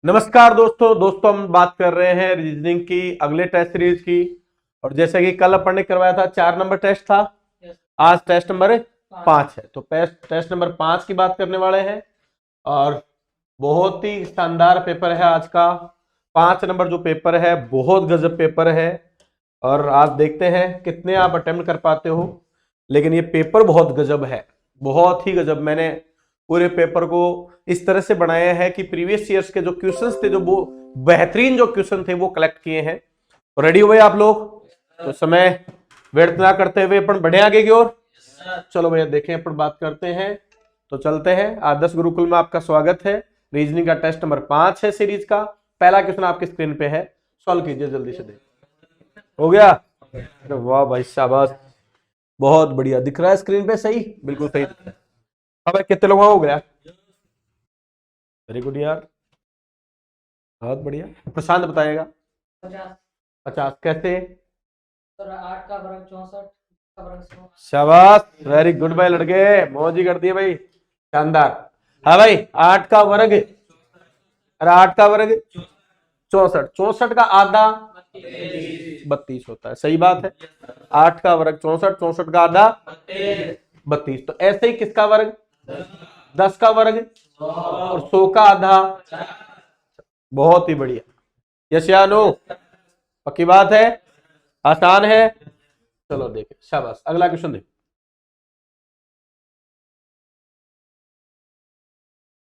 नमस्कार दोस्तों हम बात कर रहे हैं रीजनिंग की अगले टेस्ट सीरीज की। और जैसे कि कल अपन ने करवाया था 4 नंबर टेस्ट था। आज टेस्ट नंबर 5 है, तो टेस्ट नंबर 5 की बात करने वाले हैं। और बहुत ही शानदार पेपर है आज का। 5 नंबर जो पेपर है बहुत गजब पेपर है। और आज देखते हैं कितने आप अटेम्प्ट कर पाते हो। लेकिन ये पेपर बहुत गजब है, बहुत ही गजब। मैंने पूरे पेपर को इस तरह से बनाया है कि प्रीवियस ईयर्स के जो क्वेश्चंस थे, जो वो बेहतरीन जो क्वेश्चन थे वो कलेक्ट किए हैं। रेडी हुए आप लोग? तो समय व्यर्थ ना करते हुए अपन बढ़े आगे की ओर। चलो भैया देखें, अपन बात करते हैं। तो चलते हैं। आदर्श गुरुकुल में आपका स्वागत है। रीजनिंग का टेस्ट नंबर 5 है सीरीज का। पहला क्वेश्चन आपके स्क्रीन पे है, सॉल्व कीजिए जल्दी से। देख हो गया? अरे वाह भाई शाबाश, बहुत बढ़िया। दिख रहा है स्क्रीन पे? सही, बिल्कुल सही दिख रहा है। अब कितने लोगों का हो गया? वेरी गुड यार, बहुत बढ़िया। प्रशांत बताएगा। 50। 50 कैसे? 8 का वर्ग 64 का वर्ग 100। शाबाश, वेरी गुड भाई, लड़के मौज ही कर दिए भाई, शानदार। हाँ भाई, 8 का वर्ग, अरे 8 का वर्ग 64, 64 का आधा 32 होता है। सही बात है। 8 का वर्ग 64, 64 का आधा 32। तो ऐसे ही किसका वर्ग? 10 का वर्ग और 100 का आधा। बहुत ही बढ़िया। यस या नो? पक्की बात है, आसान है। चलो देखें, शाबाश। अगला क्वेश्चन देखो।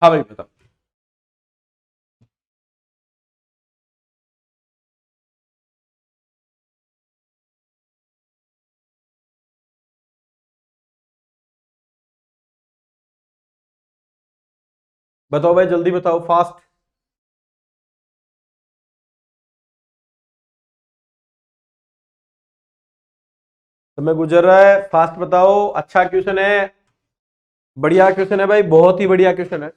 हाँ भाई बताओ। बताओ भाई, जल्दी बताओ, फास्ट। समय गुजर रहा है, फास्ट बताओ। अच्छा क्वेश्चन है, बढ़िया क्वेश्चन है भाई, बहुत ही बढ़िया क्वेश्चन है।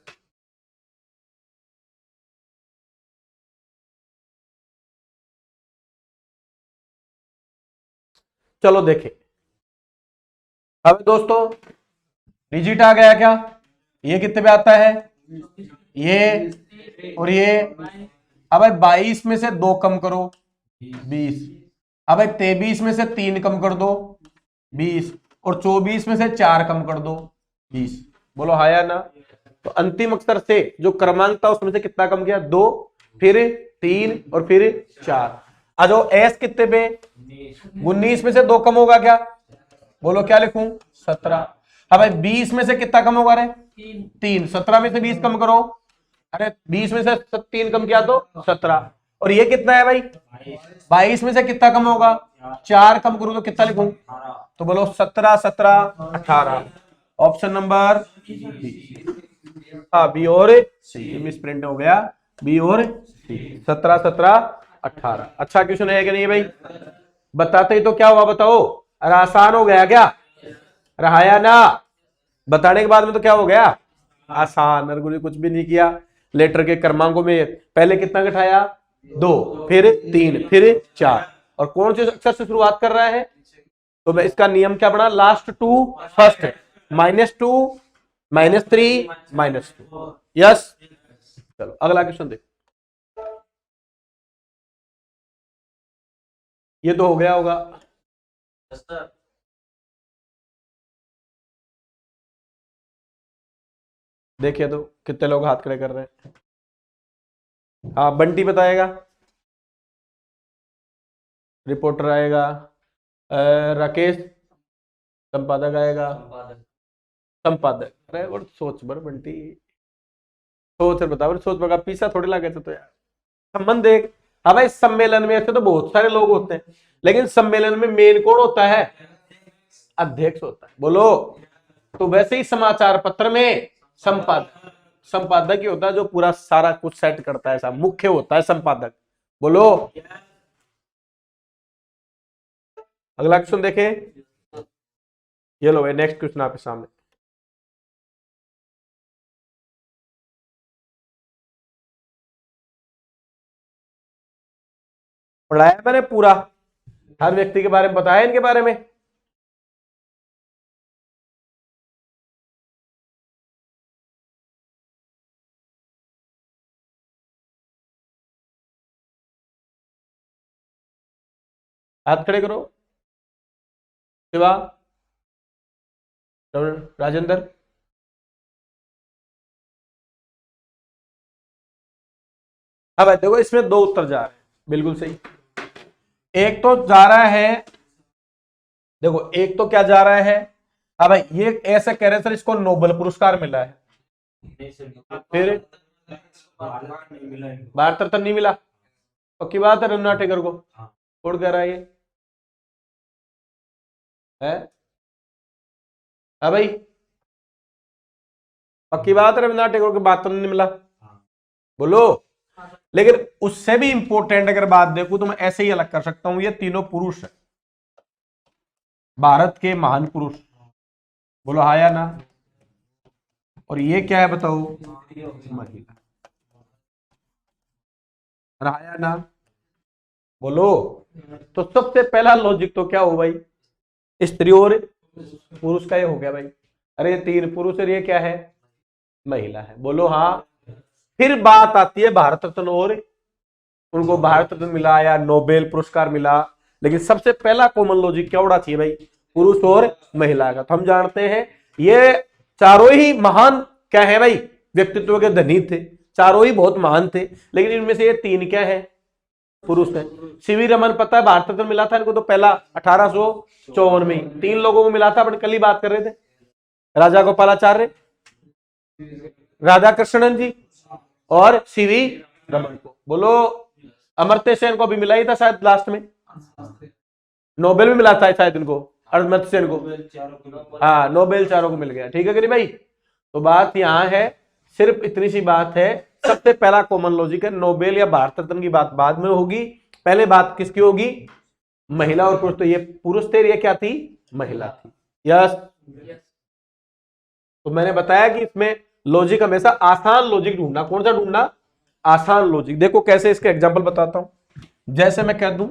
चलो देखें। अब दोस्तों, डिजिट आ गया क्या? ये कितने पे आता है? ये और ये। अब भाई 22 में से 2 कम करो, 20। अब भाई 23 में से 3 कम कर दो, 20। और 24 में से 4 कम कर दो, 20। बोलो हाँ या ना? तो अंतिम अक्षर से जो क्रमांक था उसमें से कितना कम किया? 2, फिर 3 और फिर 4। आ जाओ, एस कितने पे? 19 में से 2 कम होगा क्या? बोलो क्या लिखूं? 17। अब भाई 20 में से कितना कम होगा रे? 3। 17 में से 20 कम करो। अरे 20 में से 3 कम किया तो 17। और ये कितना है भाई? 22 में से कितना कम होगा? 4 कम करूं तो कितना लिखूं? तो बोलो 17, 17, 18। Option number B. हाँ, बी और सी। मिस प्रिंट हो गया, बी और सी। 17, 17, 18। अच्छा क्वेश्चन है कि नहीं भाई? बताते ही तो क्या हुआ बताओ? अरे आसान हो गया क्या? रहाया ना? बताने के बाद में तो क्या हो गया? आसान। नरगुल ने कुछ भी नहीं किया। लेटर के क्रमांकों में पहले कितना घटाया? 2, फिर 3, फिर 4। और कौन से अक्षर से शुरुआत कर रहा है? तो मैं इसका नियम क्या बना? Last to first, -2, -3, -2। यस। चलो अगला क्वेश्चन देखो। ये तो हो गया होगा। देखिए तो कितने लोग हाथ खड़े कर रहे हैं। हाँ, बंटी बताएगा। रिपोर्टर आएगा। राकेश संपादक आएगा। संपादक, अरे वो सोच बर बंटी, सोच बता, सोच बगा पीछा थोड़ी लगे तो यार। संबंध देख। हाँ भाई, सम्मेलन में ऐसे तो बहुत सारे लोग होते हैं, लेकिन सम्मेलन में मेन कौन होता है? अध्यक्ष होता है। बोलो। तो वैसे ही समाचार पत्र में संपादक, संपादक ही होता है जो पूरा सारा कुछ सेट करता है, ऐसा मुख्य होता है संपादक। बोलो। अगला क्वेश्चन देखें। ये लो भाई, नेक्स्ट क्वेश्चन आपके सामने। पढ़ाया मैंने पूरा, हर व्यक्ति के बारे में बताया, इनके बारे में। हाथ खड़े करो। शिवा, राजेंद्र, अब देखो इसमें दो उत्तर जा रहे हैं, बिल्कुल सही। एक तो जा रहा है, देखो एक तो क्या जा रहा है, अब भाई ये ऐसे कह रहे सर इसको नोबेल पुरस्कार मिला है, फिर भारत रत्न नहीं मिला, पक्की बात है रविन्द्रनाथ टैगोर को कौन कह रहा है ये है? हाँ भाई, पक्की बात है रविन्द्रनाथ टैगोर की बात तो नहीं मिला, बोलो। लेकिन उससे भी इंपॉर्टेंट अगर बात देखूं तो मैं ऐसे ही अलग कर सकता हूं, ये तीनों पुरुष है, भारत के महान पुरुष, बोलो हाँ या ना। और ये क्या है बताओ, महिला, हाँ या ना, बोलो। तो सबसे पहला लॉजिक तो क्या हो भाई, स्त्री और पुरुष का ये हो गया भाई। अरे तीन पुरुष और ये क्या है, महिला है, बोलो हाँ। फिर बात आती है भारत रत्न, और उनको भारत रत्न मिला या नोबेल पुरस्कार मिला, लेकिन सबसे पहला कॉमन लॉजिक क्या उड़ा चाहिए भाई, पुरुष और महिला का। तो हम जानते हैं ये चारों ही महान क्या है भाई, व्यक्तित्व के धनी थे, चारों ही बहुत महान थे, लेकिन इनमें से ये तीन क्या है, पुरुष है। सीवी रमन पता है भारत रत्न मिला था इनको तो पहला 1854 में, तीन लोगों को मिला था, अपन कल ही बात कर रहे थे, राजा गोपालाचार्य, राधा कृष्णन जी और सीवी रमन को। बोलो अमर्त्य सेन को भी मिला ही था शायद लास्ट में, नोबेल भी मिला था शायद इनको, अमर्त्य सेन को, हाँ नोबेल चारों को मिल गया, ठीक है कि नहीं भाई। तो बात यहां है, सिर्फ इतनी सी बात है, सबसे पहला कॉमन लॉजिक है, नोबेल या भारत रत्न की बात बाद में होगी, पहले बात किसकी होगी, महिला और पुरुष। तो ये पुरुष थे, ये क्या थी, महिला थी, यस। तो मैंने बताया कि इसमें लॉजिक हमेशा आसान लॉजिक ढूंढना, कौन सा ढूंढना, आसान लॉजिक। देखो कैसे, इसके एग्जांपल बताता हूं, जैसे मैं कह दूं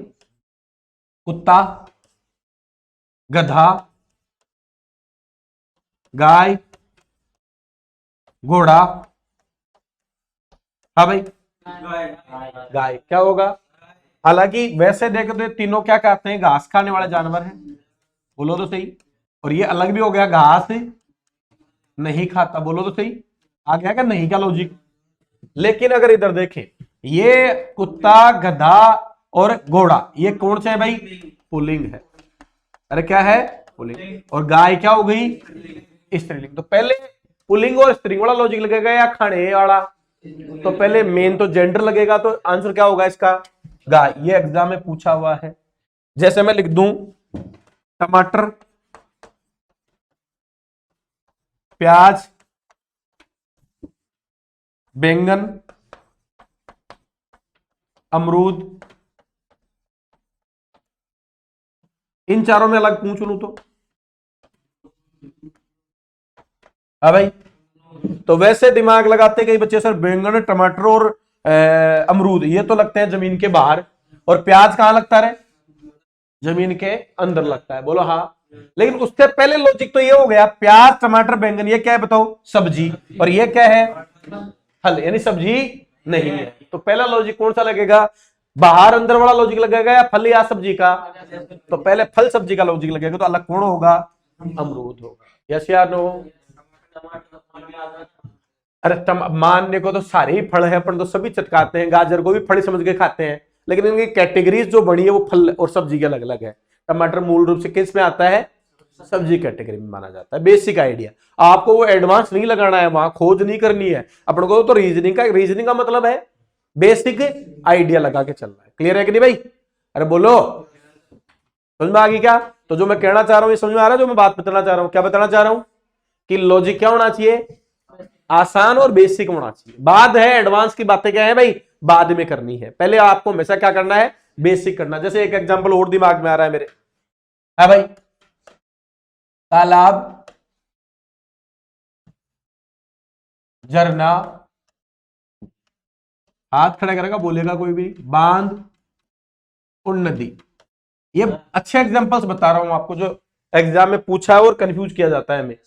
कुत्ता, गधा, गाय, घोड़ा, हाँ भाई गाय क्या होगा। हालांकि वैसे देखे तो ये तीनों क्या कहते हैं, घास खाने वाले जानवर हैं, बोलो तो सही। और ये अलग भी हो गया, घास नहीं खाता, बोलो तो सही, आ गया क्या नहीं का लॉजिक। लेकिन अगर इधर देखें, ये कुत्ता, गधा और घोड़ा ये कौन सा है भाई, पुल्लिंग है। अरे क्या है, पुल्लिंग। और गाय क्या हो गई, स्त्रीलिंग। तो पहले पुल्लिंग और स्त्रीलिंग वाला लॉजिक लगेगा या खाने वाला, तो पहले मेन तो जेंडर लगेगा, तो आंसर क्या होगा इसका, गाय। ये एग्जाम में पूछा हुआ है। जैसे मैं लिख दूं टमाटर, प्याज, बैंगन, अमरूद, इन चारों में अलग पूछ लूं तो, हाँ भाई। तो वैसे दिमाग लगाते कई बच्चे सर, बैंगन, टमाटर और अमरूद ये तो लगते हैं जमीन के बाहर, और प्याज कहां लगता है, जमीन के अंदर लगता है, बोलो हाँ। लेकिन उससे पहले लॉजिक तो ये हो गया, प्याज, टमाटर, बैंगन ये क्या है बताओ, सब्जी, और ये क्या है, फल, यानी सब्जी नहीं है। तो पहला लॉजिक कौन सा लगेगा, बाहर अंदर वाला लॉजिक लगेगा या फल या सब्जी का, तो पहले फल सब्जी का लॉजिक लगेगा, तो अलग कौन होगा, अमरूद होगा, यस या नो। अरे मानने को तो सारे ही फल है, पर तो सभी चटकाते हैं, गाजर को भी फल समझ के खाते हैं, लेकिन इनकी कैटेगरीज जो बनी है वो फल और सब्जी के अलग अलग है। टमाटर मूल रूप से किस में आता है, सब्जी कैटेगरी में माना जाता है। बेसिक आइडिया, आपको वो एडवांस नहीं लगाना है, वहां खोज नहीं करनी है अपन को, तो रीजनिंग का मतलब है बेसिक आइडिया लगा के चलना है। क्लियर है कि नहीं भाई, अरे बोलो, समझ में आ गई क्या। तो जो मैं कहना चाह रहा हूं ये समझ में आ रहा है, जो मैं बात बताना चाह रहा हूं, क्या बताना चाह रहा हूं कि लॉजिक क्या होना चाहिए, आसान और बेसिक होना चाहिए। बाद है एडवांस की बातें क्या है भाई, बाद में करनी है, पहले आपको हमेशा क्या करना है, बेसिक करना। जैसे एक एग्जांपल और दिमाग में आ रहा है मेरे, है भाई, तालाब, झरना, हाथ खड़ा करेगा बोलेगा कोई भी, बांध और नदी। ये अच्छे एग्जांपल्स बता रहा हूं आपको, जो एग्जाम में पूछा है और कंफ्यूज किया जाता है हमें।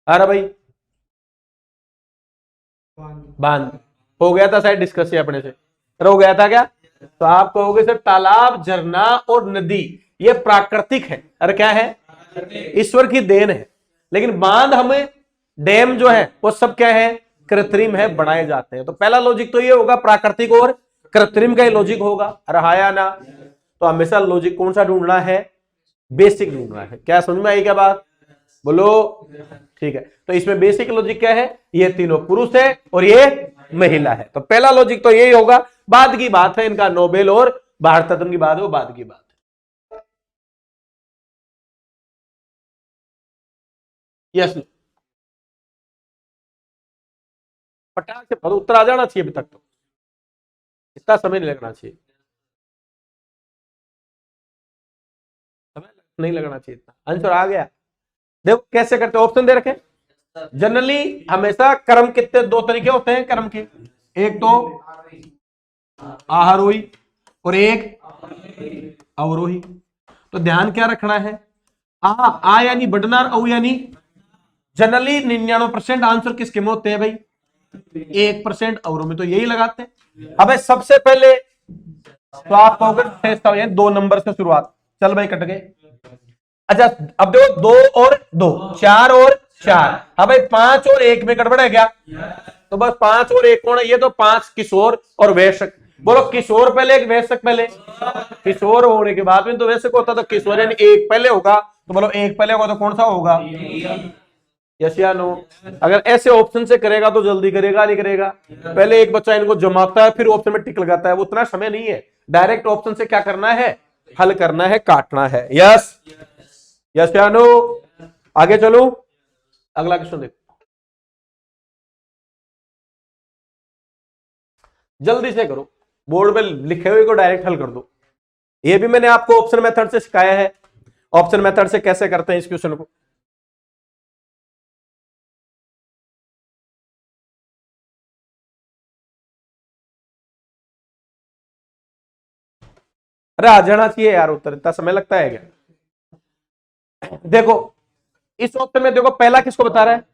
आ रहा भाई, बांध। हो गया था शायद डिस्कस ये अपने से, हो गया था क्या? तो आप कहोगे सर तालाब, झरना और नदी ये प्राकृतिक है, अरे क्या है? ईश्वर की देन है। लेकिन बांध हमें, डैम जो है वो सब क्या है? कृत्रिम है, बनाए जाते हैं। तो पहला लॉजिक तो ये होगा, प्राकृतिक और कृत्रिम का ही लॉजिक होगा। रहाया ना? तो हमेशा लॉजिक कौन सा ढूंढना है? बेसिक ढूंढना है। क्या समझ में आई क्या बात? बोलो। ठीक है, तो इसमें बेसिक लॉजिक क्या है? ये तीनों पुरुष है और ये महिला है। तो पहला लॉजिक तो यही होगा। बाद की बात है इनका नोबेल और भारत रत्न की बात है, वो बाद की बात है। यस, फटाक से उत्तर आ जाना चाहिए। अभी तक तो इतना समय नहीं लगना चाहिए, समय नहीं लगना चाहिए इतना। आंसर आ गया। देखो कैसे करते, ऑप्शन दे रखे। जनरली हमेशा कर्म कितने, दो तरीके होते हैं कर्म के, एक तो आरोही और एक अवरोही। तो ध्यान क्या रखना है? आ यानी बढ़ना, औ यानी जनरली 99% आंसर किसके में होते हैं भाई? 1% अवरोह में। तो यही लगाते हैं। अब सबसे पहले तो आप कहोगे 2 नंबर से शुरुआत, चल भाई कट गए। अच्छा अब देखो 2 और 2, 4 और 4। हाँ भाई 5 और 1 में गड़बड़ है क्या? तो बस 5 और 1 कौन है? ये तो 5 किशोर और वयस्क। बोलो किशोर पहले एक वयस्क पहले? किशोर होने के बाद में तो वयस्क होता, तो किशोर यानी 1 पहले होगा। तो बोलो 1 पहले होगा तो कौन सा होगा? यस या नो? अगर ऐसे ऑप्शन से करेगा तो जल्दी करेगा, नहीं करेगा? पहले एक बच्चा इनको जमाता है, फिर ऑप्शन में टिक लगाता है, वो उतना समय नहीं है। डायरेक्ट ऑप्शन से क्या करना है? हल करना है, काटना है। यस यस या नो? आगे चलो, अगला क्वेश्चन देखो, जल्दी से करो, बोर्ड पे लिखे हुए को डायरेक्ट हल कर दो। ये भी मैंने आपको ऑप्शन मेथड से सिखाया है। ऑप्शन मेथड से कैसे करते हैं इस क्वेश्चन को। अरे आ जाना चाहिए यार उत्तर, इतना समय लगता है क्या? देखो इस ऑप्शन में देखो, पहला किसको बता रहा है?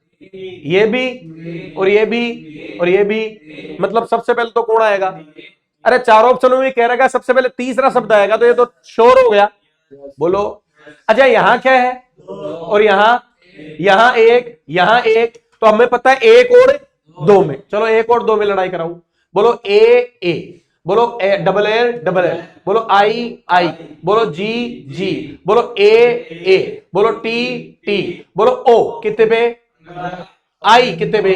ये भी और ये भी और ये भी, मतलब सबसे पहले तो कौन आएगा? अरे चारों ऑप्शनों में कह रहा है सबसे पहले तीसरा शब्द आएगा, तो ये तो श्योर हो गया। बोलो। अच्छा यहां क्या है? और यहां एक, तो हमें पता है 1 और 2 में। चलो 1 और 2 में लड़ाई कराऊं। बोलो ए, बोलो डबल एल, बोलो आई, बोलो जी, बोलो ए, बोलो टी, बोलो ओ। कितने पे? आई कितने पे?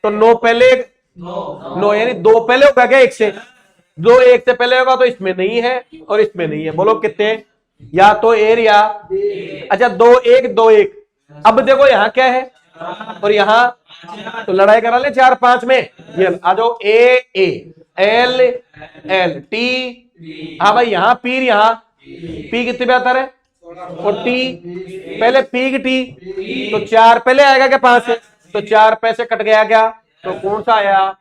तो 9 पहले, 9 यानी 2 पहले होगा क्या 1 से? 2 1 से पहले होगा, तो इसमें नहीं है और इसमें नहीं है। बोलो कितने? या तो एरिया। अच्छा 2 1 2 1। अब देखो यहां क्या है और यहां, तो लड़ाई करा ले 4 5 में। ये आ जाओ ए, एल टी। हाँ भाई यहां पी, यहां पी कितने पे आता है? और टी पहले, पी की टी, तो 4 पहले आएगा क्या 5 से? तो 4 पैसे कट गया क्या? तो कौन सा आया?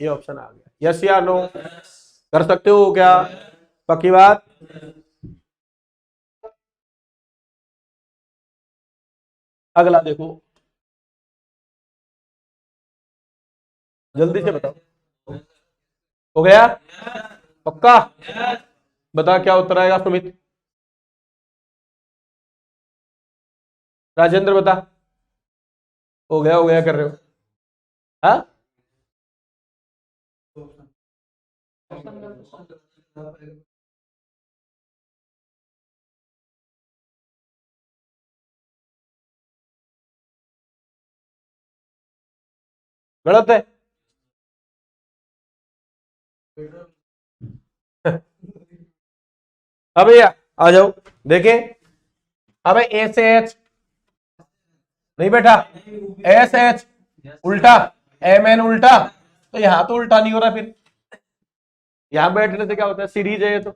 ये ऑप्शन आ गया। यस या नो? कर सकते हो क्या? पक्की बात? अगला देखो, जल्दी से बताओ। हो गया? पक्का? बता क्या उत्तर आएगा सुमित? राजेंद्र बता। हो गया कर रहे हो? हाँ गलत है। अब भैया आ जाओ, देखे। अब ए से एच नहीं बेटा, एस एच उल्टा, एम एन उल्टा, तो यहां तो उल्टा नहीं हो रहा। फिर यहां बैठने से क्या होता है? सीरीज है ये तो।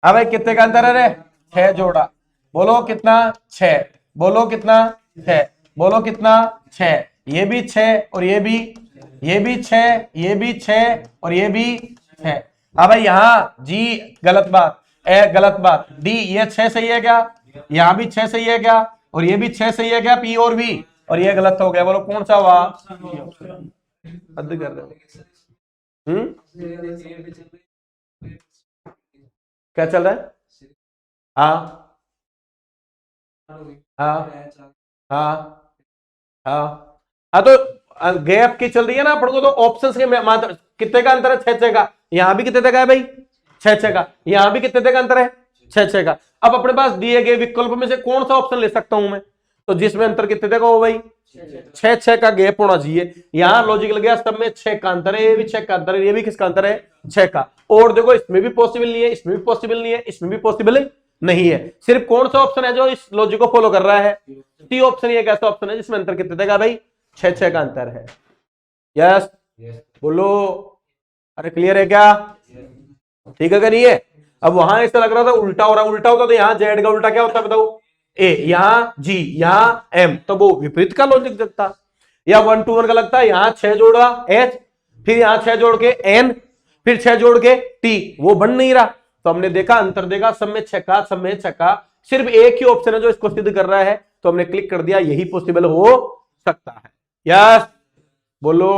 हाँ भाई कितने का अंतर है रे? 6 जोड़ा। बोलो कितना? 6। बोलो कितना? 6। बोलो कितना? 6। ये भी 6 और ये भी 6, ये भी 6 और ये भी 6। हाँ भाई यहाँ जी गलत बात, ए गलत बात, डी ये 6 सही है क्या? यहाँ भी 6 सही है क्या? और ये भी 6 सही है क्या? पी और भी, और ये गलत हो गया। बोलो कौन सा हुआ? हद कर रहे हो। क्या चल रहा है? हाँ हाँ हाँ हाँ हाँ। तो गैप की चल रही है ना अपन को, तो ऑप्शंस के मात्र कितने का अंतर है? 6-6 का। यहां भी कितने तक है भाई? 6-6 का। यहां भी कितने तक अंतर है? 6-6 का। अब अपने पास दिए गए विकल्प में से कौन सा ऑप्शन ले सकता हूं मैं? तो जिसमें अंतर कितने तक हो भाई? 6-6 का गैप होना चाहिए। यहां लॉजिक लग गया, सब में 6 का अंतर है, ये भी 6 का अंतर है, ये भी किसका अंतर है? 6 का। और देखो इसमें भी पॉसिबल नहीं है, इसमें भी पॉसिबल नहीं है, इसमें भी पॉसिबल नहीं है। सिर्फ कौन सा ऑप्शन है जो इस लॉजिक को फॉलो कर रहा है? C option. ये एक ऐसा ऑप्शन है जिसमें अंतर कितने तक है भाई? 6-6 का अंतर है। यस बोलो। अरे क्लियर है क्या? ठीक है क्या? नहीं है? अब वहां ऐसा लग रहा था उल्टा हो रहा, उल्टा होता तो यहां जेड का उल्टा क्या होता बताओ? ए, यहां जी, यहां एम, तो वो विपरीत का लॉजिक लगता। या 1-to-1 का लगता है, यहां 6 जोड़ा एच, फिर यहां 6 जोड़ के एन, फिर 6 जोड़ के टी, वो बन नहीं रहा। तो हमने देखा अंतर, देखा सब में 6 का, सब में 6 का, सिर्फ एक ही ऑप्शन है जो इसको सिद्ध कर रहा है, तो हमने क्लिक कर दिया, यही पॉसिबल हो सकता है। यस बोलो।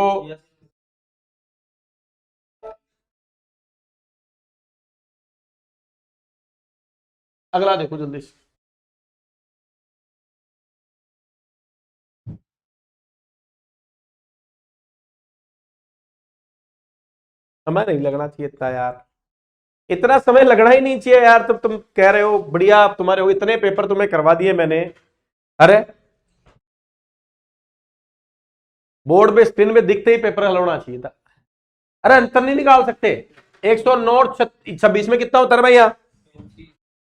अगला देखो जल्दी से। समय नहीं लगना चाहिए था यार, इतना समय लगना ही नहीं चाहिए यार। तुम कह रहे हो बढ़िया तुम्हारे हो, इतने पेपर तुम्हें करवा दिए मैंने। अरे बोर्ड पे स्क्रीन पे दिखते ही पेपर हल होना चाहिए था। अरे अंतर नहीं निकाल सकते? 109 और 26 में कितना होता है भाई? यहाँ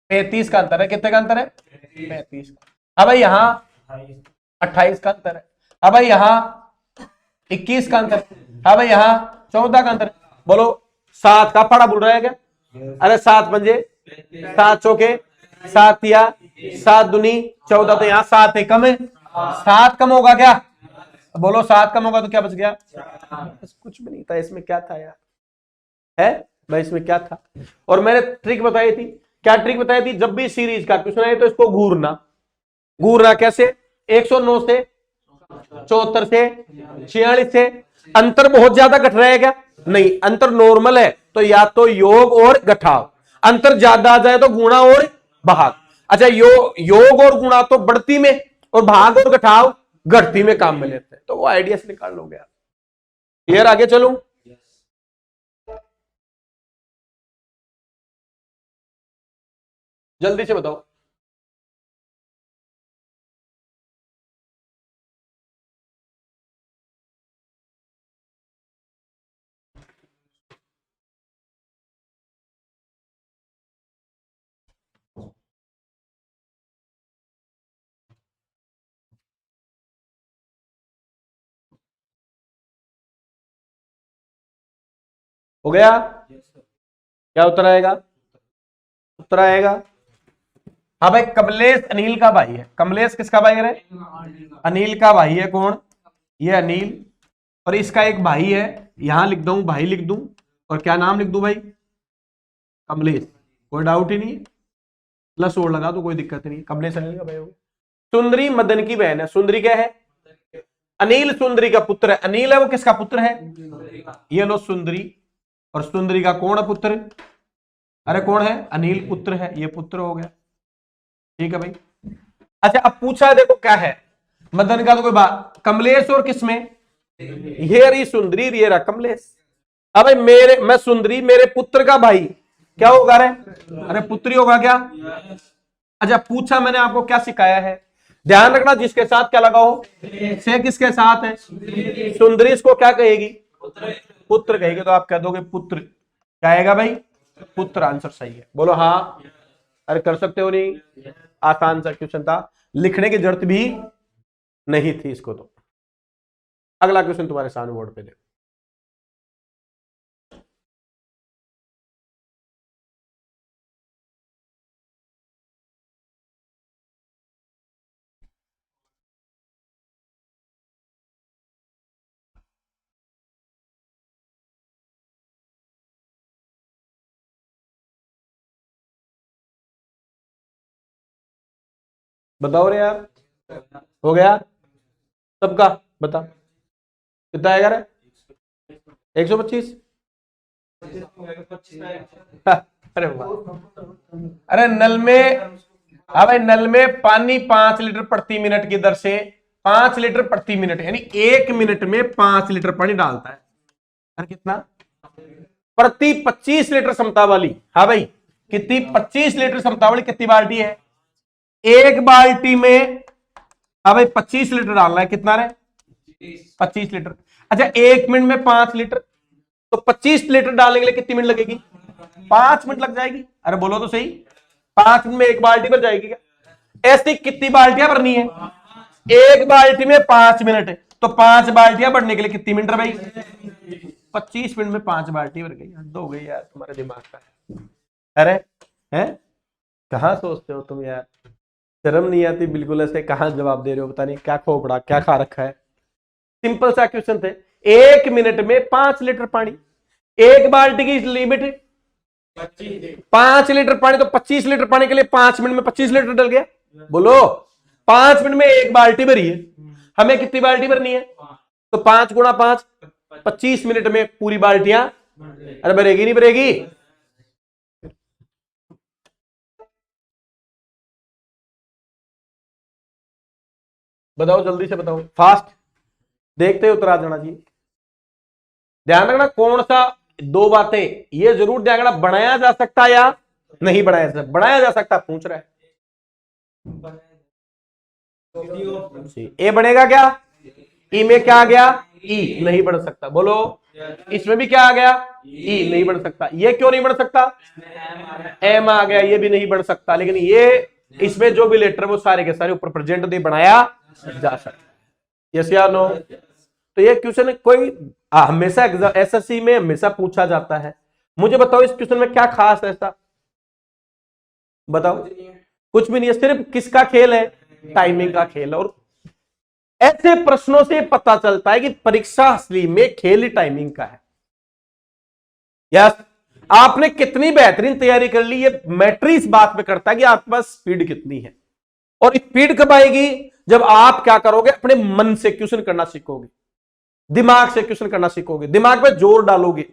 35 का अंतर है। कितने का अंतर है? 35 का। अब भाई यहाँ 28 का अंतर है। अब भाई यहाँ 21 का अंतर है। अब भाई यहाँ 14 का अंतर है। बोलो 7 का पड़ा बोल रहा है क्या? अरे 7 पंजे 7 चौके 7 या 7 दूनी 14, तो यहाँ 7 है कम है। 7 कम होगा क्या? बोलो 7 कम होगा तो क्या बच गया? कुछ भी नहीं था इसमें, क्या था यार? है भाई इसमें क्या था? और मैंने ट्रिक बताई थी। क्या ट्रिक बताई थी? जब भी सीरीज का क्वेश्चन आए तो इसको घूरना। घूरना कैसे? 109 से 74 से 46 से अंतर बहुत ज्यादा घट रहा है क्या? नहीं, अंतर नॉर्मल है, तो या तो योग और घटाव। अंतर ज्यादा आ जाए तो गुणा और भाग। अच्छा योग और गुणा तो बढ़ती में, और भाग और घटाव घटती में काम में लेते हैं, तो वो आइडिया से निकाल लोगे आप। क्लियर? आगे चलूं? जल्दी से बताओ। हो गया? क्या उत्तर आएगा? उत्तर आएगा। हाँ भाई, कमलेश अनिल का भाई है। कमलेश किसका भाई है? अनिल का भाई है। कौन? ये अनिल। और इसका एक भाई है, यहां लिख दूं, भाई लिख दूं, और क्या नाम लिख दूं भाई? कमलेश। कोई डाउट ही नहीं है, प्लस और लगा दो, कोई दिक्कत नहीं। कमलेश अनिल का भाई हो गया। सुंदरी मदन की बहन है। सुंदरी क्या है? अनिल सुंदरी का पुत्र है। अनिल है वो किसका पुत्र है? ये लो सुंदरी। और सुंदरी का कौन है पुत्र? अरे कौन है? अनिल पुत्र है, ये पुत्र हो गया। ठीक है भाई। अच्छा अब पूछा है, देखो क्या है, मदन का तो कोई बात, कमलेश और किसमें? ये रही सुंदरी, ये रहा कमलेश। अब भाई मेरे, मैं सुंदरी, मेरे पुत्र का भाई क्या होगा रे? अरे पुत्री होगा क्या? अच्छा पूछा मैंने आपको क्या सिखाया है? ध्यान रखना, जिसके साथ क्या लगा हो, से किसके साथ है? सुंदरी इसको क्या कहेगी? पुत्र कहेगी। तो आप कह दोगे पुत्र। क्या आएगा भाई? पुत्र आंसर सही है। बोलो हाँ। अरे कर सकते हो नहीं? आसान सा क्वेश्चन था, लिखने की जरूरत भी नहीं थी इसको। तो अगला क्वेश्चन तुम्हारे सामने बोर्ड पे देखो। बताओ रे यार। हो गया सबका? बता कितना आएगा रे? 125। अरे वाह, अरे नल में, हाँ भाई, नल में पानी 5 लीटर प्रति मिनट की दर से 5 लीटर प्रति मिनट, यानी 1 मिनट में 5 लीटर पानी डालता है। अरे कितना? प्रति 25 लीटर क्षमता वाली, हाँ भाई कितनी? 25 लीटर क्षमता वाली कितनी बाल्टी है? एक बाल्टी में, हाँ भाई 25 लीटर डालना है। कितना रे? 25 लीटर। अच्छा 1 मिनट में 5 लीटर, तो 25 लीटर डालने के लिए कितनी मिनट लगेगी? 5 मिनट लग जाएगी। अरे बोलो तो सही, 5 मिनट में एक बाल्टी भर जाएगी क्या? ऐसी कितनी बाल्टियां भरनी है? एक बाल्टी में 5 मिनट, तो 5 बाल्टियां भरने के लिए कितनी मिनट भाई? 25 मिनट में 5 बाल्टी भर गई। हद हो गई यार तुम्हारे दिमाग का। अरे हैं, कहां सोचते हो तुम यार? शर्म नहीं आती बिल्कुल? ऐसे कहां जवाब दे रहे हो? पता नहीं क्या खोपड़ा क्या खा रखा है। सिंपल सा क्वेश्चन थे। 1 मिनट में 5 लीटर पानी, एक बाल्टी की लिमिट 5 लीटर पानी, तो 25 लीटर पानी के लिए 5 मिनट में 25 लीटर डल गया। बोलो 5 मिनट में एक बाल्टी भरी है, हमें कितनी बाल्टी भरनी है? तो 5 गुणा 5, 25 मिनट में पूरी बाल्टियां। अरे भरेगी नहीं भरेगी? बताओ जल्दी से बताओ, फास्ट, देखते उत्तर आ जाना चाहिए। ध्यान रखना कौन सा, 2 बातें ये जरूर ध्यान रखना, बनाया जा सकता या नहीं बनाया जा सकता। बनाया जा सकता पूछ रहा है। ए बनेगा क्या? ई में क्या आ गया? ई नहीं बन सकता। बोलो इसमें भी क्या आ गया? ई नहीं बन सकता। ये क्यों नहीं बन सकता? एम आ गया, ये भी नहीं बन सकता। लेकिन ये इसमें जो भी लेटर वो सारे के सारे ऊपर प्रेजेंट दे बनाया जा सकता है। यस या नो? तो ये क्वेश्चन कोई हमेशा एसएससी में हमेशा पूछा जाता है। मुझे बताओ इस क्वेश्चन में क्या खास है ऐसा? बताओ। कुछ भी नहीं है, सिर्फ किसका खेल है? टाइमिंग का खेल है। और ऐसे प्रश्नों से पता चलता है कि परीक्षा असली में खेल ही टाइमिंग का है। यस, आपने कितनी बेहतरीन तैयारी कर ली, ये मैटर इस बात पे करता है कि आपके पास स्पीड कितनी है। और स्पीड कब आएगी? जब आप क्या करोगे? अपने मन से क्वेश्चन करना सीखोगे, दिमाग से क्वेश्चन करना सीखोगे, दिमाग पे जोर डालोगे।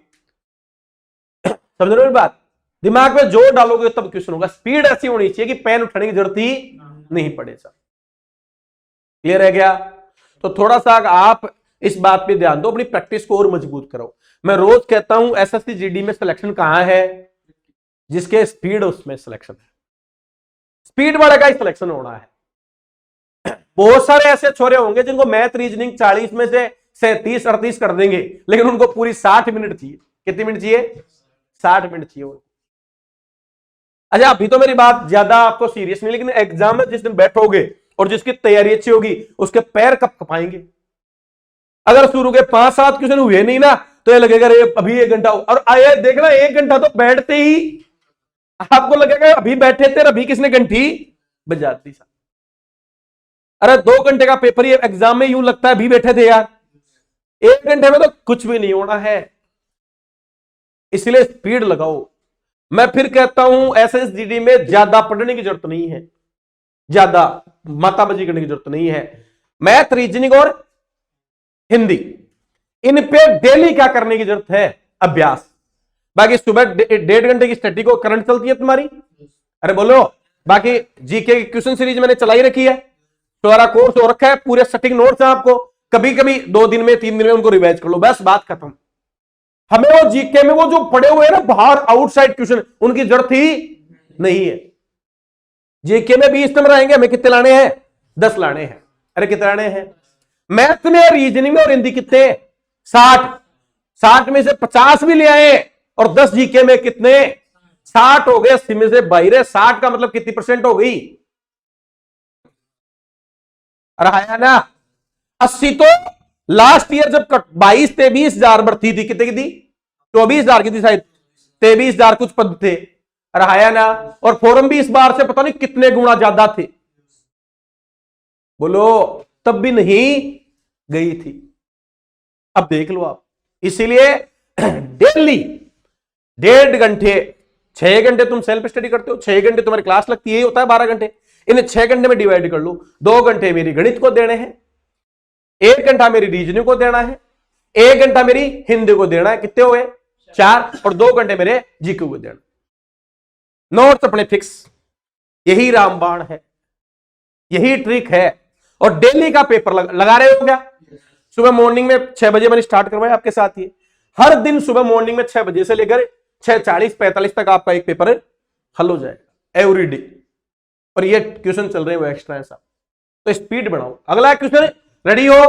समझ रहे हो बात? दिमाग पे जोर डालोगे तब क्वेश्चन होगा। स्पीड ऐसी होनी चाहिए कि पेन उठाने की जरूरत ही नहीं पड़े। सब क्लियर है क्या? तो थोड़ा सा आप इस बात पे ध्यान दो, अपनी प्रैक्टिस को और मजबूत करो। मैं रोज कहता हूं एसएससी जीडी में सिलेक्शन कहां है? जिसके स्पीड उसमें सिलेक्शन है। स्पीड वाले का ही सिलेक्शन होना है। बहुत सारे ऐसे छोरे होंगे जिनको मैथ रीजनिंग 40 में से 37-38 कर देंगे, लेकिन उनको पूरी 60 मिनट चाहिए। कितनी मिनट चाहिए? 60 मिनट चाहिए। अच्छा अभी तो मेरी बात ज्यादा आपको सीरियस नहीं, लेकिन एग्जाम में जिस दिन बैठोगे और जिसकी तैयारी अच्छी होगी उसके पैर कब कपाएंगे। अगर शुरू के 5-7 क्वेश्चन हुए नहीं ना, तो ये लगेगा अभी 1 घंटा, और आए देखना 1 घंटा तो बैठते ही आपको लगेगा अभी बैठे थे, अभी किसने घंटी बजा दी। अरे 2 घंटे का पेपर ही एग्जाम में यूं लगता है अभी बैठे थे यार। 1 घंटे में तो कुछ भी नहीं होना है। इसलिए स्पीड लगाओ। मैं फिर कहता हूं एसएसजीडी में ज्यादा पढ़ने की जरूरत नहीं है, ज्यादा माताबाजी करने की जरूरत नहीं है। मैथ रीजनिंग और हिंदी इन पे डेली क्या करने की जरूरत है? अभ्यास। बाकी सुबह 1.5 घंटे की स्टडी को करंट चलती है तुम्हारी। अरे बोलो। बाकी जीके की क्वेश्चन सीरीज मैंने चलाई रखी है, तुम्हारा कोर्स हो रखा है, पूरे सटिंग नोट्स हैं आपको। कभी कभी 2 दिन में 3 दिन में उनको रिवाइज कर लो, बस बात खत्म। हमें वो जीके में वो जो पड़े हुए हैं ना बाहर आउटसाइड क्वेश्चन, उनकी जरूरत ही नहीं है। जीके में 20 नंबर आएंगे, हमें कितने लाने हैं? 10 लाने हैं। अरे कितने लाने हैं? मैथ में, रीजनिंग में और हिंदी कितने? 60 में से 50 भी ले आए और 10 जीके में कितने? 60 हो गए। 80 में से 22, 60 का मतलब कितनी परसेंट हो गई? अरे आया ना 80। तो लास्ट ईयर जब 22-23 हजार भर्ती थी, कितने की थी? 24 हजार की थी शायद, 23 हजार कुछ पद थे। अरे आया ना? और फॉर्म भी इस बार से पता नहीं कितने गुना ज्यादा थे। बोलो तब भी नहीं गई थी। अब देख लो आप। इसीलिए डेली 1.5 घंटे, 6 घंटे तुम सेल्फ स्टडी करते हो, 6 घंटे तुम्हारी क्लास लगती है, यही होता है 12 घंटे। इन्हें 6 घंटे में डिवाइड कर लो। 2 घंटे मेरी गणित को देने हैं, 1 घंटा मेरी रीजनिंग को देना है, 1 घंटा मेरी हिंदी को देना है, कितने हुए 4, और 2 घंटे मेरे जीके को देना। नोट्स अपने फिक्स, यही रामबाण है, यही ट्रिक है। और डेली का पेपर लगा रहे हो क्या? सुबह मॉर्निंग में 6 बजे मैंने स्टार्ट करवाया आपके साथ ही, हर दिन सुबह मॉर्निंग में 6 बजे से लेकर 6:40-45 तक आपका एक पेपर हल हो जाएगा एवरी डे। और ये क्वेश्चन चल रहे हैं वो एक्स्ट्रा है साहब, तो स्पीड बढ़ाओ। अगला क्वेश्चन, रेडी हो?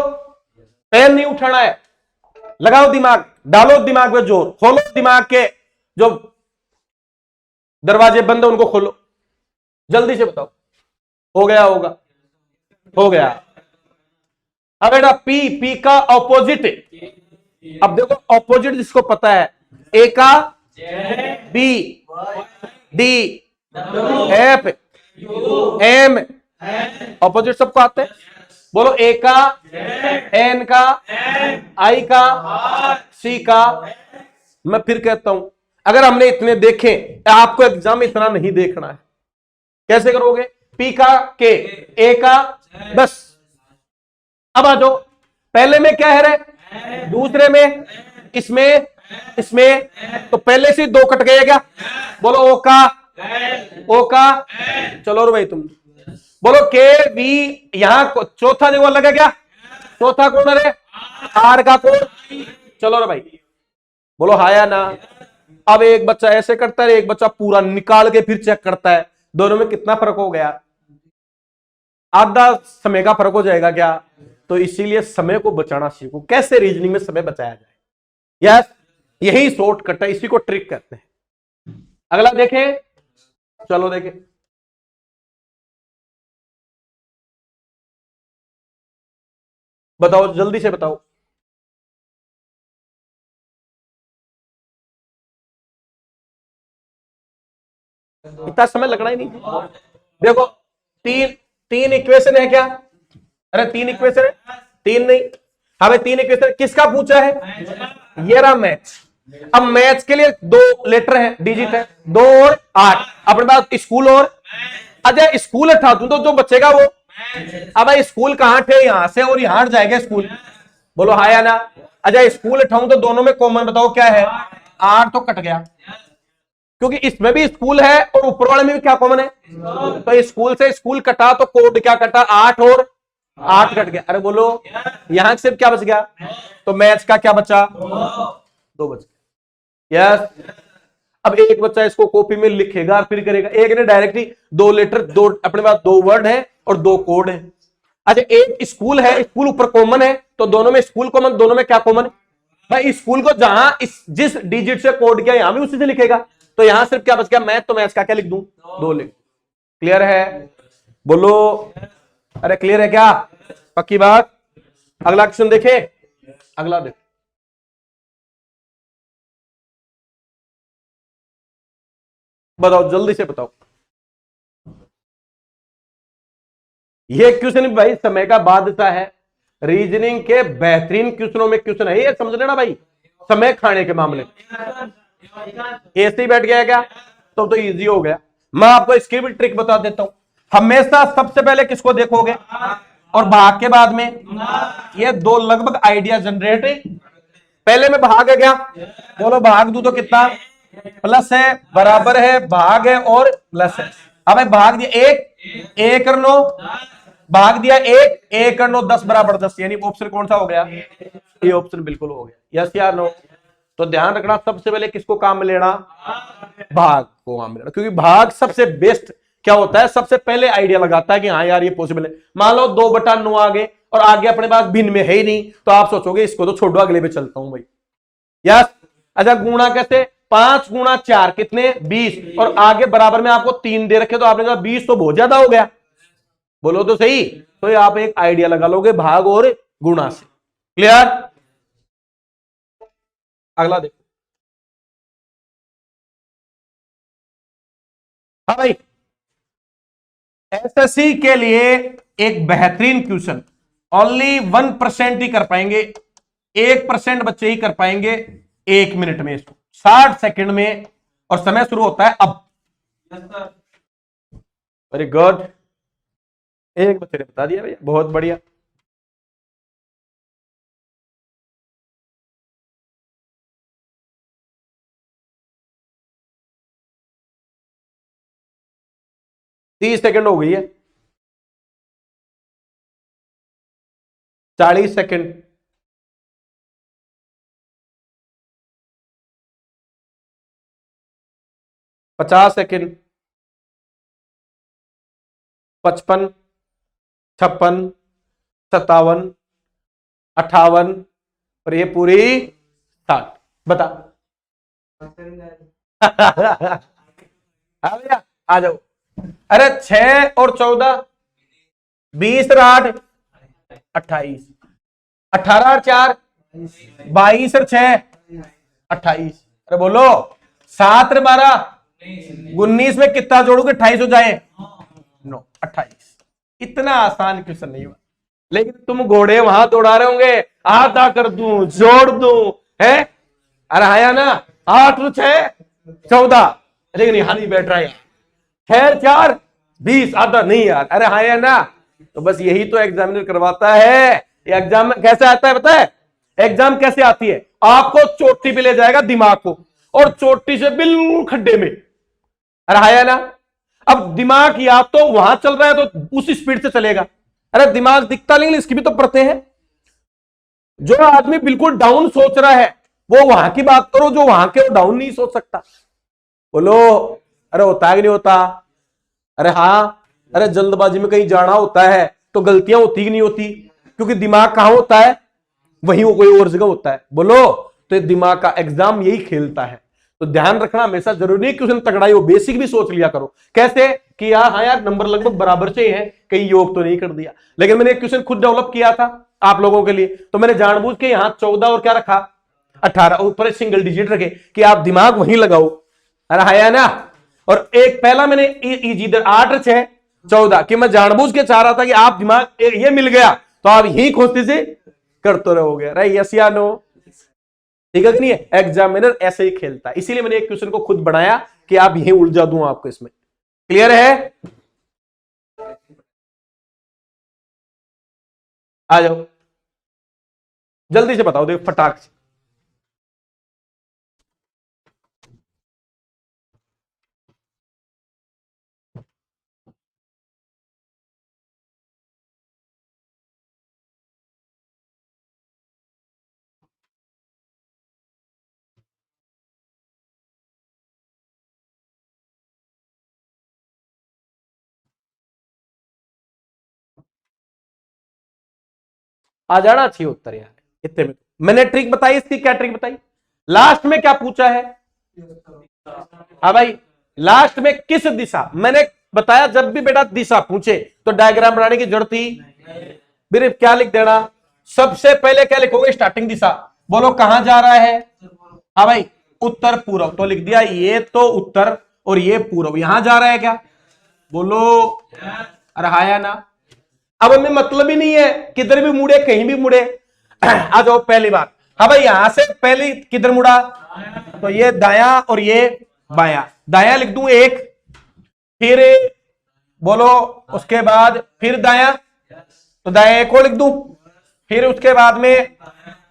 पेन नहीं उठाना है, लगाओ दिमाग, डालो दिमाग में जोर, खोलो दिमाग के जो दरवाजे बंद है उनको खोलो, जल्दी से बताओ। हो गया होगा, हो गया। अब बेटा पी का ऑपोजिट, अब देखो ऑपोजिट जिसको पता है, ए का B, D, F, M, opposite सबको आते हैं। बोलो ए का, एन का, आई का, सी का। मैं फिर कहता हूं, अगर हमने इतने देखे, आपको एग्जाम में इतना नहीं देखना है, कैसे करोगे? पी का के, ए का, बस। अब आ जाओ, पहले में क्या है रे, दूसरे में, इसमें, इसमें, तो पहले से 2 कट गए क्या? बोलो ओ का, ओ का, चलो रे भाई तुम बोलो के वी, यहां चौथा देखो लगा क्या? चौथा कौन है रे? आर का कौन? चलो रे भाई बोलो हाँ या ना। अब एक बच्चा ऐसे करता है, एक बच्चा पूरा निकाल के फिर चेक करता है, दोनों में कितना फर्क हो गया? आधा समय का फर्क हो जाएगा क्या? तो इसीलिए समय को बचाना सीखो, कैसे रीजनिंग में समय बचाया जाए। यस, यही शॉर्टकट है, इसी को ट्रिक कहते हैं। अगला देखें, चलो देखें, बताओ जल्दी से बताओ। इतना समय लगना ही नहीं। देखो तीन इक्वेशन है क्या? अरे 3 इक्वेशन है, 3 नहीं, हमें 3 इक्वेशन किसका पूछा है? ये रहा मैथ्स। अब मैथ्स के लिए 2 लेटर है, डिजिट है, 2 और 8। अपने पास स्कूल और, अच्छा स्कूल हटा दूं तो जो बचेगा वो, अब स्कूल कहां थे? यहां से और यहां जाएगा स्कूल, बोलो हाँ या ना। अच्छा स्कूल हटाऊं तो दोनों में कॉमन बताओ क्या है? 8 तो कट गया, क्योंकि इसमें भी स्कूल है और ऊपर वाले में भी क्या कॉमन है? तो स्कूल से स्कूल कटा तो कोड क्या कटा? 8 और 8 कट गया। अरे बोलो यहां सिर्फ क्या बच गया? तो मैथ्स का क्या बचा? 2 बच गया। यस, अब एक बच्चा इसको कॉपी में लिखेगा फिर करेगा, एक ने डायरेक्टली 2 लेटर, 2 अपने पास 2 वर्ड है और 2 कोड है। अच्छा एक स्कूल है, स्कूल ऊपर कॉमन है, तो दोनों में स्कूल कॉमन, दोनों में क्या कॉमन? भाई स्कूल को जहां जिस डिजिट से कोड किया यहां भी उसी से लिखेगा, तो यहां सिर्फ क्या बच गया? मैथ, तो मैथ्स का क्या लिख दूं? 2 लिख। क्लियर है? बोलो अरे क्लियर है क्या? पक्की बात? अगला क्वेश्चन देखे, अगला देखो, बताओ जल्दी से बताओ। ये क्वेश्चन भाई समय का बाध्यता है, रीजनिंग के बेहतरीन क्वेश्चनों में क्वेश्चन है ये, समझ लेना भाई, समय खाने के मामले। ऐसे ही बैठ गया क्या? तो इजी हो गया। मैं आपको इसकी भी ट्रिक बता देता हूं, हमेशा सबसे पहले किसको देखोगे और भाग के बाद में, ये 2 लगभग आइडिया जनरेट। पहले में भाग है क्या? बोलो भाग दू तो कितना? प्लस है, बराबर है, भाग है और प्लस है। अब भाग दिया 1 और 9, भाग दिया 1 और 9, 10 बराबर 10, यानी ऑप्शन कौन सा हो गया? ये ऑप्शन बिल्कुल हो गया। यस या नो? तो ध्यान रखना सबसे पहले किसको काम में लेना? भाग को काम में लेना, क्योंकि भाग सबसे बेस्ट क्या होता है, सबसे पहले आइडिया लगाता है कि हाँ यार ये पॉसिबल है। मान लो 2/9 आगे और आगे अपने पास भिन्न में है ही नहीं, तो आप सोचोगे इसको तो छोड़ो अगले पे चलता हूं भाई। यस, अच्छा गुणा कैसे? 5 गुणा 4 कितने? 20, और आगे बराबर में आपको 3 दे रखे, तो आपने कहा 20 तो बहुत ज्यादा हो गया, बोलो तो सही। तो आप एक आइडिया लगा लोगे भाग और गुणा से। क्लियर? अगला देखो, हाँ भाई एसएससी के लिए एक बेहतरीन क्वेश्चन, ओनली 1% ही कर पाएंगे, 1% बच्चे ही कर पाएंगे 1 मिनट में, 60 सेकंड में, और समय शुरू होता है अब। वेरी गुड, एक बच्चे ने बता दिया भैया, बहुत बढ़िया। 30 सेकंड हो गई है, 40 सेकंड, 50 सेकंड, 55, 56, 57, 58 और ये पूरी 60। बता भैया आ जाओ। अरे 6 और 14 20 और 8 28, 18 और 4 22 और 6 28। अरे बोलो 7 और 12 19 में कितना जोड़ू कि 28 हो जाए? 9 28। इतना आसान क्वेश्चन नहीं हुआ, लेकिन तुम घोड़े वहां दौड़ा रहे होंगे, आधा कर दूं जोड़ दूं है। अरे आया ना 8 और 6 14, लेकिन यहां नहीं बैठ रहा है। 6 4 20 आधा नहीं यार। अरे आया ना, तो बस यही तो एग्जामिनर करवाता है। एग्जाम में कैसे आता है पता है? एग्जाम कैसे आती है? आपको चोटी पे ले जाएगा दिमाग को, और चोटी से बिल्कुल खड्डे में। अरे आया ना, अब दिमाग या तो वहां चल रहा है तो उसी स्पीड से चलेगा। अरे दिमाग दिखता नहीं, इसकी भी तो परतें हैं। जो आदमी बिल्कुल डाउन सोच रहा है वो वहां की बात करो, जो वहां के वो डाउन नहीं सोच सकता। बोलो अरे होता है कि नहीं होता? अरे हाँ। अरे जल्दबाजी में कहीं जाना होता है तो गलतियां होती कि नहीं होती? क्योंकि दिमाग कहां होता है? वहीं वो कोई और जगह होता है। बोलो, तो दिमाग का एग्जाम यही खेलता है। तो ध्यान रखना हमेशा जरूरी है कि उसने तगड़ाई हो, बेसिक भी सोच लिया करो। कैसे कि यार हाँ यार नंबर लगभग बराबर से ही है, कहीं योग तो नहीं कर दिया। लेकिन मैंने एक क्वेश्चन खुद डेवलप किया था आप लोगों के लिए, तो मैंने जानबूझ के यहां 14 और क्या रखा 18 ऊपर सिंगल डिजिट रखे कि आप दिमाग वहीं लगाओ। अरे है ना। और एक पहला मैंने इधर 8 और 6 14 कि मैं जानबूझ के चाह रहा था कि आप दिमाग ये मिल गया तो आप यही खोजते से करते रहोगे। राइट? यस या नो? ठीक है कि नहीं है? एग्जामिनर ऐसे ही खेलता है, इसीलिए मैंने एक क्वेश्चन को खुद बनाया कि आप यही उलझा दूं आपको इसमें। क्लियर है? आ जाओ जल्दी से बताओ, देखो फटाक से। आ जाना चाहिए उत्तर यार इतने में। मैंने ट्रिक बताई, इसकी क्या ट्रिक बताई? लास्ट में क्या पूछा है? हाँ भाई, लास्ट में किस दिशा? मैंने बताया जब भी बेटा दिशा पूछे तो डायग्राम बनाने की जरूरत थी। फिर क्या लिख देना? सबसे पहले क्या लिखोगे? स्टार्टिंग दिशा। बोलो कहां जा रहा है? हाँ भाई उत्तर पूर्व, तो लिख दिया ये तो उत्तर और ये पूर्व। यहां जा रहा है क्या? बोलो अरे हाया ना। अब हमें मतलब ही नहीं है किधर भी मुड़े, कहीं भी मुड़े। आ जाओ पहली बात। हाँ भाई यहां से पहले किधर मुड़ा? तो ये दाया और ये बाया। दाया लिख दूं एक, फिर बोलो उसके बाद फिर दाया, तो दाया एक और लिख दूं, फिर उसके बाद में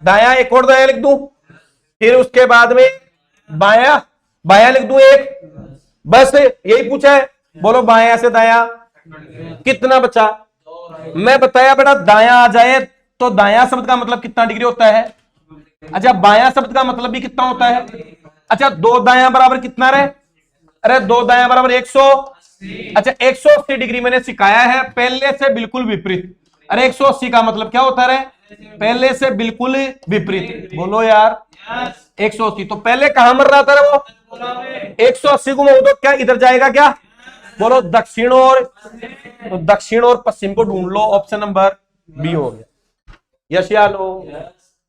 दाया एक और दाया लिख दूं, फिर उसके बाद में बाया बाया लिख दूं एक। बस यही पूछा है। बोलो बाया से दाया कितना बचा? मैं बताया बेटा दाया आ जाए तो दाया शब्द का मतलब कितना डिग्री होता है? अच्छा बाया शब्द का मतलब भी कितना होता है? अच्छा दो दाया बराबर कितना रहे? अरे दो दाया बराबर 100। अच्छा 180 डिग्री मैंने सिखाया है, पहले से बिल्कुल विपरीत। अरे 180 का मतलब क्या होता है? पहले से बिल्कुल विपरीत। बोलो यार 180, तो पहले कहां मर रहा था रे वो? 180 को तो क्या इधर जाएगा क्या? बोलो दक्षिण और, तो दक्षिण और पश्चिम को ढूंढ लो, ऑप्शन नंबर बी हो गया। यस या नो?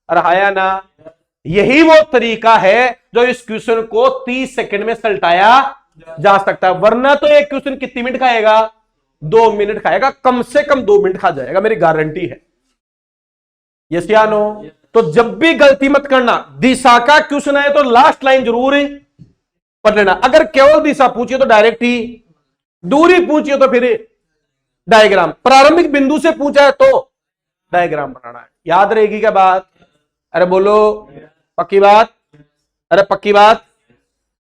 अरे हाया ना। यही वो तरीका है जो इस क्वेश्चन को 30 सेकंड में सलटाया जा सकता है, वरना तो एक क्वेश्चन कितनी मिनट खाएगा? 2 मिनट खाएगा, कम से कम 2 मिनट खा जाएगा, मेरी गारंटी है। यस या नो? तो जब भी गलती मत करना, दिशा का क्वेश्चन आए तो लास्ट लाइन जरूर पढ़ लेना। अगर केवल दिशा पूछिए तो डायरेक्ट ही, दूरी पूछिए तो फिर डायग्राम, प्रारंभिक बिंदु से पूछा है तो डायग्राम बनाना है। याद रहेगी क्या बात? अरे बोलो पक्की बात? अरे पक्की बात?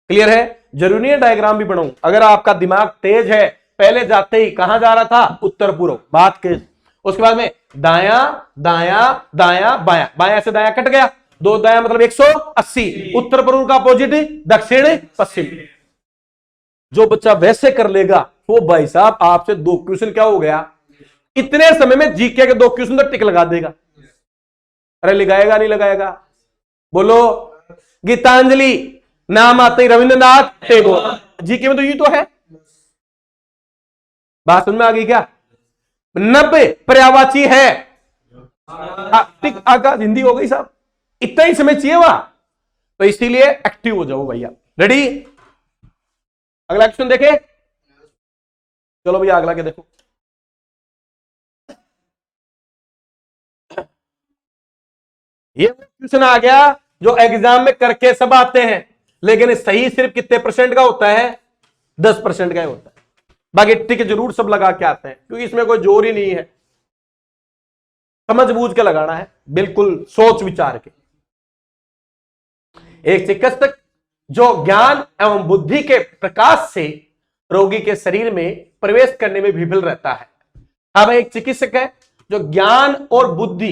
क्लियर है? जरूरी है डायग्राम भी बनाऊं। अगर आपका दिमाग तेज है पहले जाते ही कहां जा रहा था, उत्तर पूर्व, बात के। उसके बाद में दाया दाया दाया बाया, बाया से दाया कट गया, दो दाया मतलब 180, उत्तर पूर्व का अपोजिट दक्षिण पश्चिम। जो बच्चा वैसे कर लेगा वो भाई साहब आपसे 2 क्वेश्चन क्या हो गया, इतने समय में जीके के 2 क्वेश्चन तो टिक लगा देगा। अरे लगाएगा नहीं लगाएगा, बोलो। गीतांजलि नाम आते ही रविंद्रनाथ टैगोर, जीके में तो ये तो है। बात समझ में आ गई क्या? 90 पर्यायवाची है, टिक आगा हिंदी हो गई साहब, इतना ही समय चाहिए वहां, तो इसीलिए एक्टिव हो जाओ भैया। रेडी, अगला क्वेश्चन देखे, चलो भैया अगला के देखो। ये क्वेश्चन आ गया जो एग्जाम में करके सब आते हैं, लेकिन सही सिर्फ कितने परसेंट का होता है, 10% का ही होता है। बाकी टिक जरूर सब लगा के आते हैं, क्योंकि इसमें कोई जोर ही नहीं है, समझ बूझ के लगाना है, बिल्कुल सोच विचार के। एक चिकित्सक जो ज्ञान एवं बुद्धि के प्रकाश से रोगी के शरीर में प्रवेश करने में विफल रहता है। अब एक चिकित्सक है जो ज्ञान और बुद्धि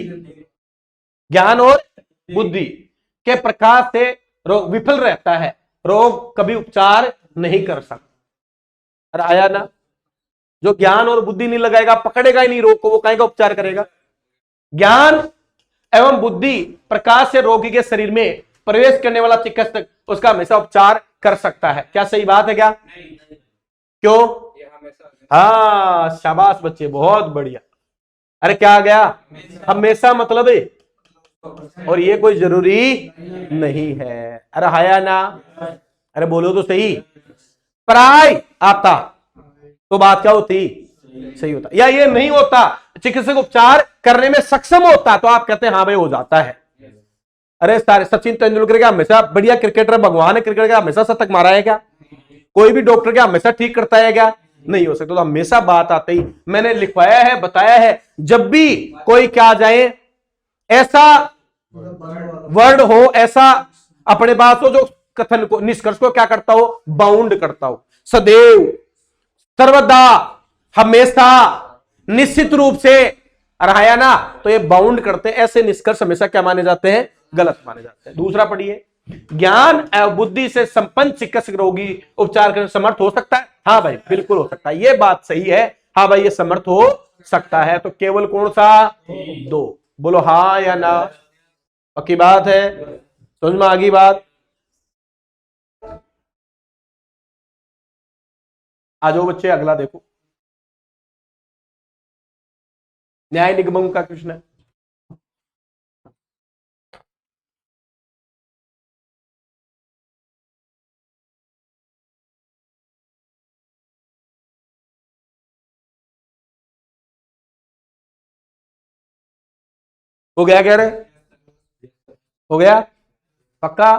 के प्रकाश से रोग विफल रहता है, रोग कभी उपचार नहीं कर सकता। अरे आया ना, जो ज्ञान और बुद्धि नहीं लगाएगा, पकड़ेगा ही नहीं रोग को, वो काहे का उपचार करेगा। ज्ञान एवं बुद्धि प्रकाश से रोगी के शरीर में प्रवेश करने वाला चिकित्सक उसका हमेशा उपचार कर सकता है। क्या सही बात है क्या? क्यों? हाँ शाबाश बच्चे, बहुत बढ़िया। अरे क्या आ गया, हमेशा मतलब है, और ये कोई जरूरी नहीं है। अरे हाया ना, अरे बोलो तो सही। प्राय आता तो बात क्या होती, सही होता, या ये नहीं होता, चिकित्सक उपचार करने में सक्षम होता तो आप कहते हैं हाँ भाई हो जाता है। अरे सारे सचिन तेंदुलकर क्या हमेशा बढ़िया क्रिकेटर, भगवान है क्रिकेट का, हमेशा शतक मारा है क्या? कोई भी डॉक्टर क्या हमेशा ठीक करता है क्या? नहीं हो सकता। तो हमेशा बात आते ही मैंने लिखवाया है, बताया है, जब भी कोई क्या जाए, ऐसा वर्ड हो, ऐसा अपने पास हो जो कथन को, निष्कर्ष को क्या करता हो, बाउंड करता हो। सदैव, सर्वदा, हमेशा, निश्चित रूप से, रहाया ना, तो ये बाउंड करते हैं, ऐसे निष्कर्ष हमेशा क्या माने जाते हैं, गलत माने जाते हैं। दूसरा पढ़िए, ज्ञान एवं बुद्धि से संपन्न चिकित्सक रोगी उपचार करने समर्थ हो सकता है। हाँ भाई बिल्कुल हो सकता है, ये बात सही है। हाँ भाई ये समर्थ हो सकता है, तो केवल कौन सा, 2, बोलो हाँ या ना, पक्की बात है, समझ में आ गई बात। आ जाओ बच्चे अगला देखो, न्याय निगम का क्वेश्चन है। हो गया कह रहे, हो गया पक्का।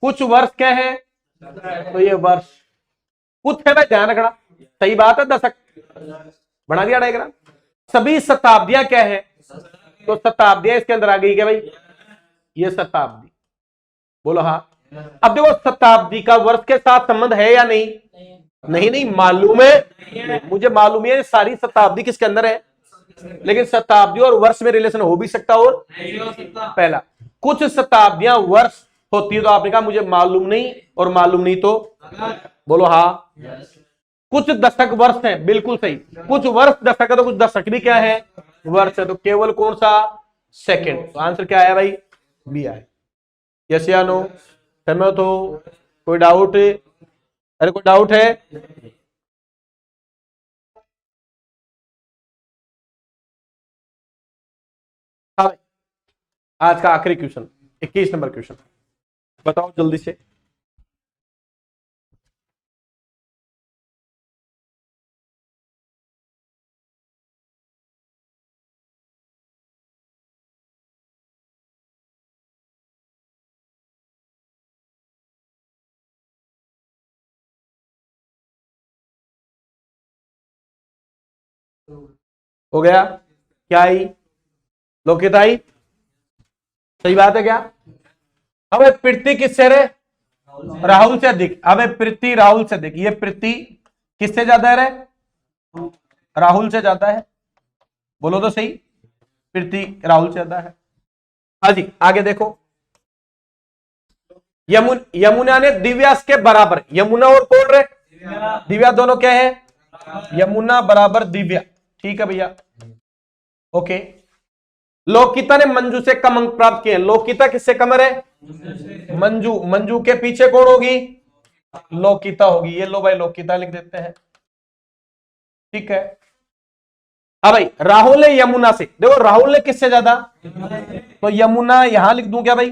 कुछ वर्ष क्या है, तो ये वर्ष कुछ है भाई, ध्यान रखना, सही बात है। दशक बना दिया डायग्राम। सभी शताब्दियां क्या है, तो शताब्दियां इसके अंदर आ गई क्या भाई, ये शताब्दी, बोलो हाँ। अब देखो शताब्दी का वर्ष के साथ संबंध है या नहीं, नहीं मालूम है, मुझे मालूम है सारी शताब्दी किसके अंदर है, लेकिन शताब्दी और वर्ष में रिलेशन हो भी सकता और नहीं हो सकता। पहला, कुछ शताब्दियां वर्ष होती है, तो आपने कहा मुझे मालूम नहीं, और मालूम नहीं तो बोलो हाँ। कुछ दशक वर्ष है, बिल्कुल सही, कुछ वर्ष दशक है, तो कुछ दशक भी क्या है, वर्ष है, तो केवल कौन सा, सेकंड। तो आंसर क्या आया भाई, बी आया। यस या नो, सहमत हो, कोई डाउट? अरे कोई डाउट है? हाँ भाई, आज का आखिरी क्वेश्चन, 21 नंबर क्वेश्चन, बताओ जल्दी से। हो गया क्या आई, लोकित आई, सही बात है क्या? अबे प्रीति किससे रे, राहुल से अधिक। अबे प्रीति राहुल से अधिक, ये प्रीति किससे ज्यादा है रे, राहुल से ज्यादा है, बोलो तो सही। प्रीति राहुल से ज्यादा है। हाँ जी, आगे देखो। यमुना ने दिव्या के बराबर, यमुना और कौन रहे, दिव्या, दोनों क्या है, यमुना बराबर दिव्या। ठीक है भैया, ओके। लोकिता ने मंजू से कम अंक प्राप्त किए। लोकिता किससे कम है, मंजू। मंजू के पीछे कौन होगी, लोकिता होगी। ये लो भाई, लोकिता लिख देते हैं। ठीक है। हाँ भाई, राहुल ने यमुना से, देखो राहुल ने किससे ज्यादा, तो यमुना यहां लिख दूं क्या भाई,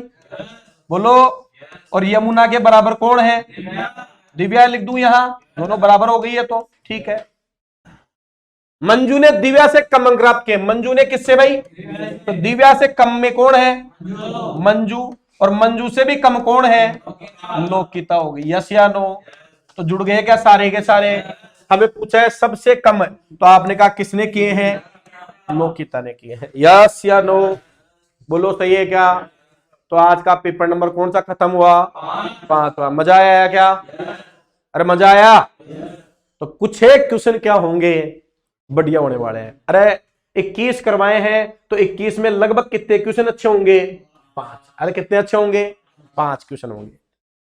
बोलो। और यमुना के बराबर कौन है, दिव्या लिख दूं यहां, दोनों बराबर हो गई है तो ठीक है। मंजू ने दिव्या से कम अंक प्राप्त किए। मंजू ने किससे भाई, तो दिव्या से कम में कौन है, मंजू। और मंजू से भी कम कौन है, लोकिता हो गई। यस या नो, तो जुड़ गए क्या सारे के सारे। हमें पूछा है सबसे कम, तो आपने कहा किसने किए हैं, लोकिता ने किए हैं। यस या नो, बोलो सही है क्या। तो आज का पेपर नंबर कौन सा खत्म हुआ, 5वां। मजा आया क्या, अरे मजा आया। तो कुछ एक क्वेश्चन क्या होंगे, बढ़िया होने वाले हैं। अरे 21 करवाए हैं, तो 21 में लगभग कितने क्वेश्चन अच्छे होंगे, 5। अरे कितने अच्छे होंगे, 5 क्वेश्चन होंगे।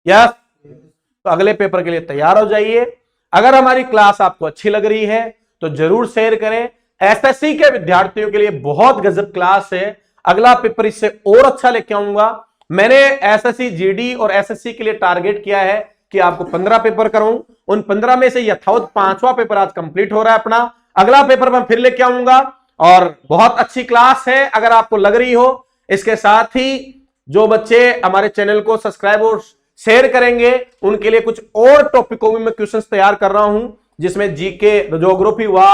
यस, तो अगले पेपर के लिए तैयार हो जाइए। अगर हमारी क्लास आपको अच्छी लग रही है तो जरूर शेयर करें। एसएससी के विद्यार्थियों के लिए बहुत गजब क्लास है। अगला पेपर इससे और अच्छा लेके आऊंगा। मैंने एसएससी जीडी और एसएससी के लिए टारगेट किया है कि आपको 15 पेपर करूं। उन 15 में से यथावत 5वां पेपर आज कंप्लीट हो रहा है अपना। अगला पेपर मैं फिर लेके आऊंगा और बहुत अच्छी क्लास है अगर आपको लग रही हो। इसके साथ ही जो बच्चे हमारे चैनल को सब्सक्राइब और शेयर करेंगे उनके लिए कुछ और टॉपिकों में मैं क्वेश्चंस तैयार कर रहा हूं, जिसमें जीके, ज्योग्राफी हुआ,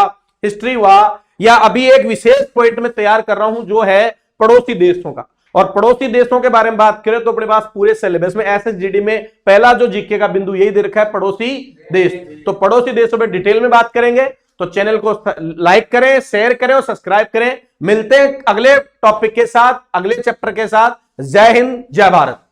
हिस्ट्री हुआ, या अभी एक विशेष पॉइंट में तैयार कर रहा हूं जो है पड़ोसी देशों का। और पड़ोसी देशों के बारे में बात करें तो अपने पास पूरे सिलेबस में एसएसजीडी में पहला जो जीके का बिंदु यही दे रखा है, पड़ोसी देश। तो पड़ोसी देशों में डिटेल में बात करेंगे। तो चैनल को लाइक करें, शेयर करें और सब्सक्राइब करें। मिलते हैं अगले टॉपिक के साथ, अगले चैप्टर के साथ। जय हिंद, जय भारत।